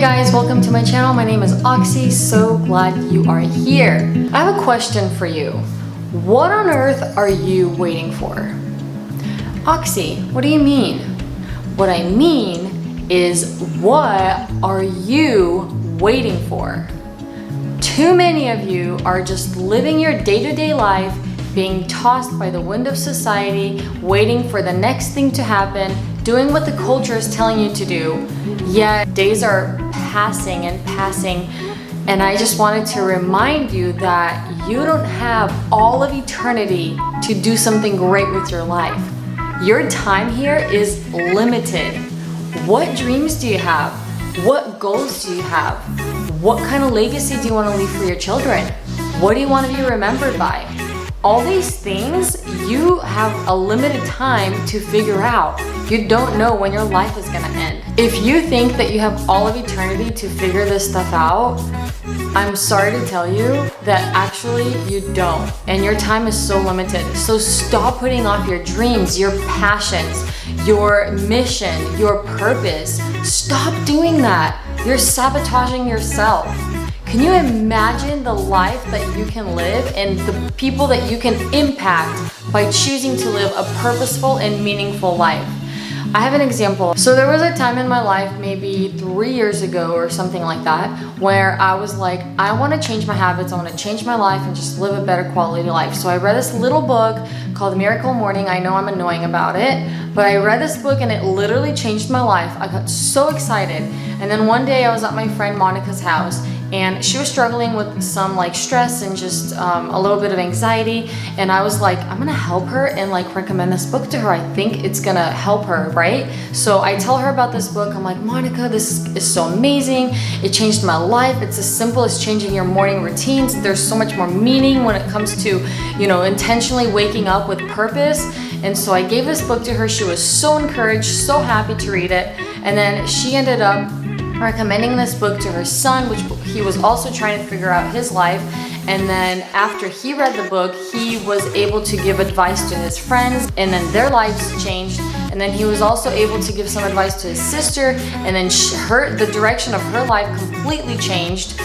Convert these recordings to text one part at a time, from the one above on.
guys, welcome to my channel. My name is Oxy. So glad you are here. I have a question for you. What on earth are you waiting for? Oxy, what do you mean? What I mean is, what are you waiting for? Too many of you are just living your day-to-day life, being tossed by the wind of society, waiting for the next thing to happen, doing what the culture is telling you to do. Yet days are passing and passing, and I just wanted to remind you that you don't have all of eternity to do something great with your life. Your time here is limited. What dreams do you have? What goals do you have? What kind of legacy do you want to leave for your children? What do you want to be remembered by? All these things, you have a limited time to figure out. You don't know when your life is gonna end. If you think that you have all of eternity to figure this stuff out, I'm sorry to tell you that actually you don't, and your time is so limited. So stop putting off your dreams, your passions, your mission, your purpose. Stop doing that. You're sabotaging yourself. Can you imagine the life that you can live and the people that you can impact by choosing to live a purposeful and meaningful life? I have an example. So there was a time in my life, maybe 3 years ago or something like that, where I was like, I want to change my habits, I want to change my life and just live a better quality life. So I read this little book called Miracle Morning. I know I'm annoying about it, but I read this book and it literally changed my life. I got so excited. And then one day I was at my friend Monica's house, and she was struggling with some like stress and just a little bit of anxiety, and I was like, I'm gonna help her and like recommend this book to her. I think it's gonna help her, right? So I tell her about this book. I'm like, Monica, this is so amazing. It changed my life. It's as simple as changing your morning routines. There's so much more meaning when it comes to, you know, intentionally waking up with purpose. And so I gave this book to her. She was so encouraged, so happy to read it. And then she ended up recommending this book to her son, which he was also trying to figure out his life. And then after he read the book, he was able to give advice to his friends, and then their lives changed. And then he was also able to give some advice to his sister, and then the direction of her life completely changed,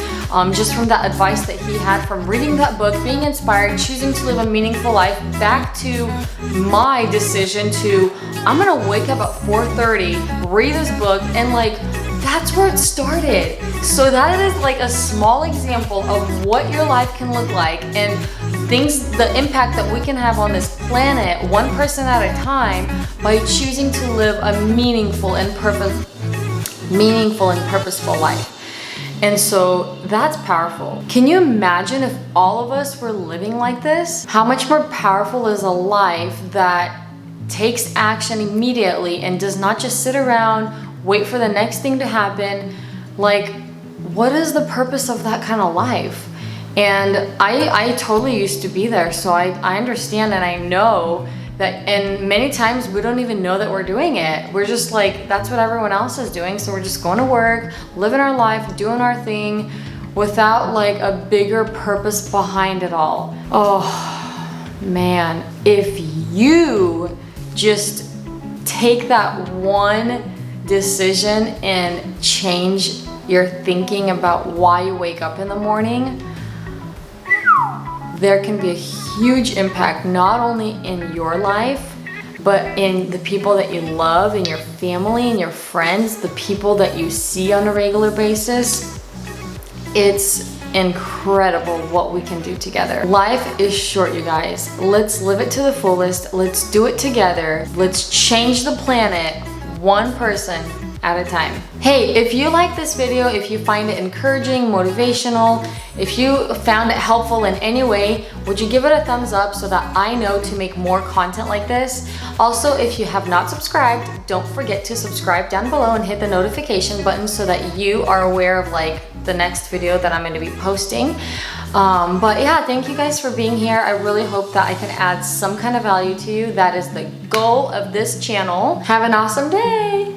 just from that advice that he had from reading that book, being inspired, choosing to live a meaningful life, back to my decision to, I'm gonna wake up at 4:30, read this book, and like, that's where it started. So that is like a small example of what your life can look like, and things, the impact that we can have on this planet, one person at a time, by choosing to live a meaningful and purposeful life. And so that's powerful. Can you imagine if all of us were living like this? How much more powerful is a life that takes action immediately and does not just sit around, wait for the next thing to happen? Like, what is the purpose of that kind of life? And I totally used to be there, so I understand, and I know that, and many times we don't even know that we're doing it. We're just like, that's what everyone else is doing, so we're just going to work, living our life, doing our thing, without like a bigger purpose behind it all. Oh man, if you just take that one decision and change your thinking about why you wake up in the morning, there can be a huge impact, not only in your life, but in the people that you love, in your family, and your friends, the people that you see on a regular basis. It's incredible what we can do together. Life is short, you guys. Let's live it to the fullest. Let's do it together. Let's change the planet one person at a time. Hey, if you like this video, if you find it encouraging, motivational, if you found it helpful in any way, would you give it a thumbs up so that I know to make more content like this? Also, if you have not subscribed, don't forget to subscribe down below and hit the notification button so that you are aware of like the next video that I'm going to be posting. But yeah, thank you guys for being here. I really hope that I can add some kind of value to you. That is the goal of this channel. Have an awesome day.